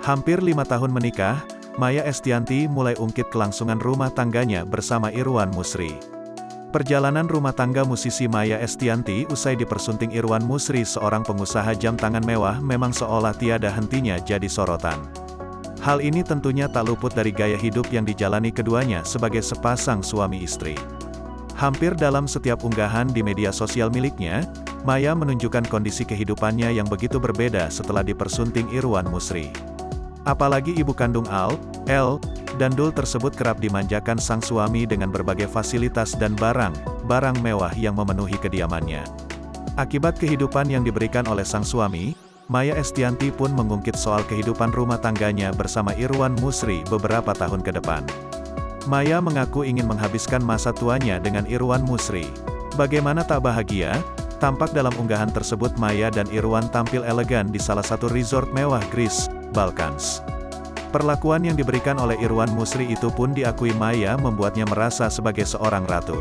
Hampir 5 tahun menikah, Maya Estianty mulai ungkit kelangsungan rumah tangganya bersama Irwan Musri. Perjalanan rumah tangga musisi Maya Estianty usai dipersunting Irwan Musri, seorang pengusaha jam tangan mewah, memang seolah tiada hentinya jadi sorotan. Hal ini tentunya tak luput dari gaya hidup yang dijalani keduanya sebagai sepasang suami istri. Hampir dalam setiap unggahan di media sosial miliknya, Maya menunjukkan kondisi kehidupannya yang begitu berbeda setelah dipersunting Irwan Musri. Apalagi ibu kandung L, dan Dul tersebut kerap dimanjakan sang suami dengan berbagai fasilitas dan barang mewah yang memenuhi kediamannya. Akibat kehidupan yang diberikan oleh sang suami, Maya Estianty pun mengungkit soal kehidupan rumah tangganya bersama Irwan Musri beberapa tahun ke depan. Maya mengaku ingin menghabiskan masa tuanya dengan Irwan Musri. Bagaimana tak bahagia? Tampak dalam unggahan tersebut Maya dan Irwan tampil elegan di salah satu resort mewah Greece, Balkans. Perlakuan yang diberikan oleh Irwan Musri itu pun diakui Maya membuatnya merasa sebagai seorang ratu.